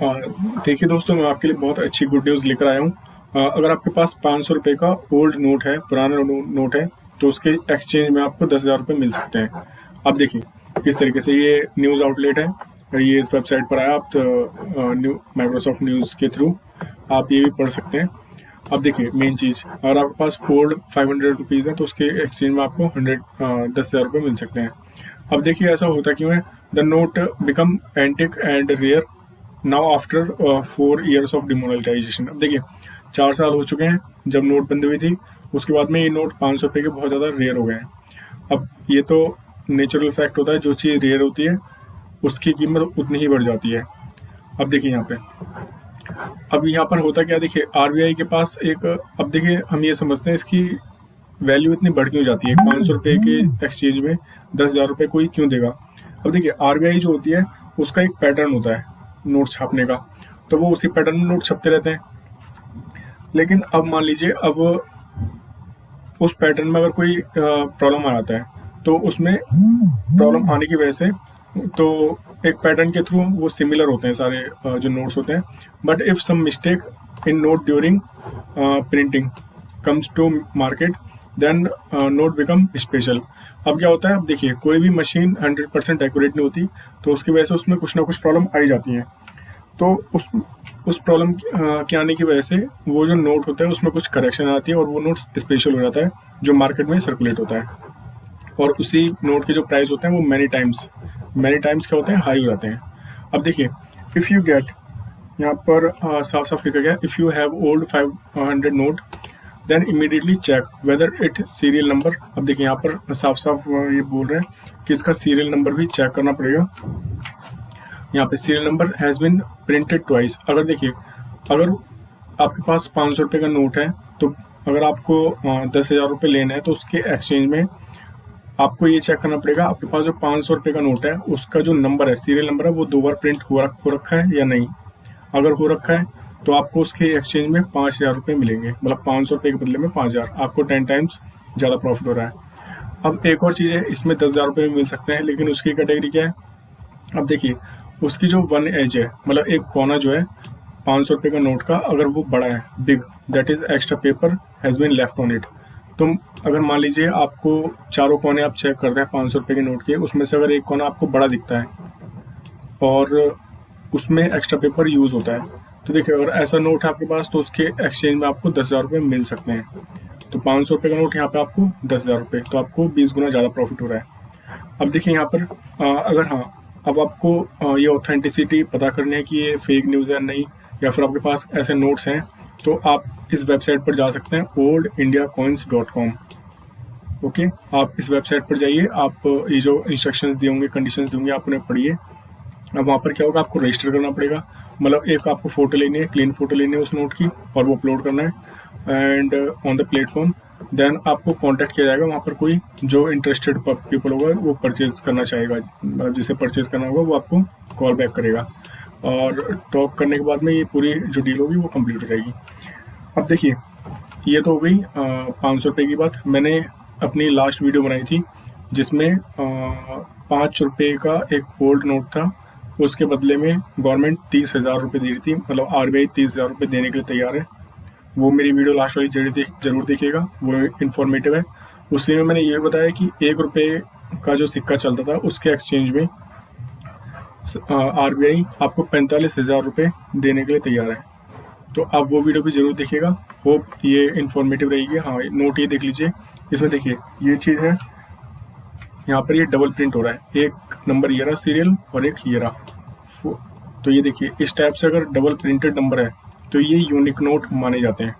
देखिए दोस्तों, मैं आपके लिए बहुत अच्छी गुड न्यूज़ लेकर आया हूँ। अगर आपके पास 500 रुपये का ओल्ड नोट है, पुराना नोट है, तो उसके एक्सचेंज में आपको 10,000 रुपये मिल सकते हैं। अब देखिए किस तरीके से ये न्यूज़ आउटलेट है, ये इस वेबसाइट पर आया। आप न्यू माइक्रोसॉफ्ट न्यूज़ के थ्रू आप ये भी पढ़ सकते हैं। अब देखिए मेन चीज़, अगर आपके पास ओल्ड 500 रुपीज़ है तो उसके एक्सचेंज में आपको 10,000 रुपये मिल सकते हैं। अब देखिए ऐसा होता क्यों है। The note become antique and rare now after 4 years of demonetisation. अब देखिए 4 साल हो चुके हैं जब नोटबंदी हुई थी, उसके बाद में ये नोट 500 रुपये के बहुत ज़्यादा रेयर हो गए हैं। अब ये तो नेचुरल फैक्ट होता है, जो चीज़ रेयर होती है उसकी कीमत उतनी ही बढ़ जाती है। अब देखिए अब यहाँ पर होता क्या, देखिए आरबीआई के पास एक, अब देखिए हम ये समझते हैं इसकी वैल्यू इतनी बढ़ क्यों जाती है। 500 रुपये के एक्सचेंज में 10,000 रुपये कोई क्यों देगा। अब देखिए आरबीआई जो होती है उसका एक पैटर्न होता है नोट छापने का, तो वो उसी पैटर्न में नोट छपते रहते हैं। लेकिन अब मान लीजिए, अब उस पैटर्न में अगर कोई प्रॉब्लम आ जाता है, तो उसमें प्रॉब्लम आने की वजह से, तो एक पैटर्न के थ्रू वो सिमिलर होते हैं सारे जो नोट्स होते हैं। But if some mistake in note during printing comes to market, then note become special. अब क्या होता है, अब देखिए कोई भी मशीन 100% एक्यूरेट नहीं होती, तो उसकी वजह से उसमें कुछ ना कुछ प्रॉब्लम आई जाती हैं। तो उस प्रॉब्लम के आने की वजह से वो जो नोट होता है उसमें कुछ करेक्शन आती है और वो नोट स्पेशल हो जाता है, जो मार्केट में सर्कुलेट होता है। और उसी नोट के जो प्राइस होते हैं वो मैनी टाइम्स क्या होते हैं, हाई हो जाते हैं। अब देखिए इफ़ यू गेट, यहाँ पर साफ साफ लिखा गया, if you have old 500 note then immediately check whether it serial number. अब देखिए यहाँ पर साफ साफ ये बोल रहे हैं कि इसका सीरियल नंबर भी चेक करना पड़ेगा। यहाँ पे serial number has been printed twice. अगर देखिए, अगर आपके पास 500 रुपये का नोट है, तो अगर आपको 10,000 रुपये लेना है, तो उसके एक्सचेंज में आपको ये चेक करना पड़ेगा आपके पास जो 500 रुपये का नोट है उसका जो नंबर है, सीरियल नंबर है, वो 2 बार प्रिंट हो रखा है या नहीं। अगर हो रखा है तो आपको उसके एक्सचेंज में 5,000 रुपये मिलेंगे, मतलब 500 रुपये के बदले में 5,000, आपको 10 टाइम्स ज़्यादा प्रॉफिट हो रहा है। अब एक और चीज़ है, इसमें 10,000 रुपये मिल सकते हैं, लेकिन उसकी कैटेगरी क्या है। अब देखिए उसकी जो 1 एज है, मतलब एक कोना जो है 500 रुपये का नोट का, अगर वो बड़ा है, big, that is extra paper has been left on it. तुम अगर मान लीजिए आपको चारों कोने आप चेक करते हैं 500 रुपये के नोट के, उसमें से अगर एक कोना आपको बड़ा दिखता है और उसमें एक्स्ट्रा पेपर यूज़ होता है, तो देखिए अगर ऐसा नोट है आपके पास, तो उसके एक्सचेंज में आपको 10,000 रुपये मिल सकते हैं। तो 500 रुपये का नोट यहाँ पे आपको 10,000 रुपये, तो आपको 20 गुना ज़्यादा प्रॉफिट हो रहा है। अब देखिए यहाँ पर अगर अब आपको ये ऑथेंटिसिटी पता करनी है कि ये फेक न्यूज़ है नहीं, या फिर आपके पास ऐसे नोट्स हैं, तो आप इस वेबसाइट पर जा सकते हैं oldindiacoins.com। ओके, आप इस वेबसाइट पर जाइए, आप ये जो इंस्ट्रक्शंस दिए होंगे, कंडीशंस दिए होंगे, आप उन्हें पढ़िए। अब वहाँ पर क्या होगा, आपको रजिस्टर करना पड़ेगा, मतलब एक आपको फ़ोटो लेनी है, क्लीन फ़ोटो लेनी है उस नोट की, और वो अपलोड करना है and on the platform. Then आपको कांटेक्ट किया जाएगा, वहाँ पर कोई जो इंटरेस्टेड पीपल होगा वो परचेज करना चाहेगा, मतलब जिसे परचेज करना होगा वो आपको कॉल बैक करेगा, और टॉक करने के बाद में ये पूरी जो डील होगी वो कंप्लीट हो जाएगी। अब देखिए ये तो हो गई 500 रुपये की बात। मैंने अपनी लास्ट वीडियो बनाई थी जिसमें 5 रुपये का एक ओल्ड नोट था, उसके बदले में गवर्नमेंट 30,000 रुपये दे रही थी, मतलब आरबीआई 30,000 रुपये देने के लिए तैयार है। वो मेरी वीडियो लास्ट वाली जरूर देखिएगा, वो इन्फॉर्मेटिव है। उसमें में मैंने ये बताया कि 1 रुपये का जो सिक्का चलता था उसके एक्सचेंज में आरबीआई आपको 45,000 रुपये देने के लिए तैयार है। तो आप वो वीडियो भी ज़रूर देखिएगा, होप ये इन्फॉर्मेटिव रहेगी। हाँ, नोट ये देख लीजिए, इसमें देखिए ये चीज़ है, यहाँ पर ये डबल प्रिंट हो रहा है, एक नंबर ये रहा सीरियल और एक ये रहा। तो ये देखिए इस टाइप से अगर डबल प्रिंटेड नंबर है तो ये यूनिक नोट माने जाते हैं।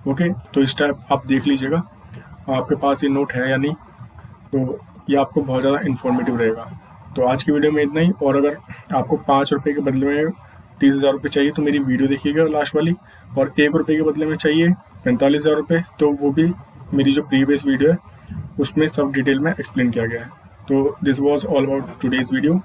ओके, तो इस टाइप आप देख लीजिएगा आपके पास ये नोट है या नहीं, तो ये आपको बहुत ज़्यादा इन्फॉर्मेटिव रहेगा। तो आज की वीडियो में इतना ही, और अगर आपको 5 रुपये के बदले में 30,000 रुपये चाहिए तो मेरी वीडियो देखिएगा लास्ट वाली, और 1 रुपये के बदले में चाहिए 45,000 रुपये, तो वो भी मेरी जो प्रीवियस वीडियो है उसमें सब डिटेल में एक्सप्लेन किया गया है। तो this was all about today's video.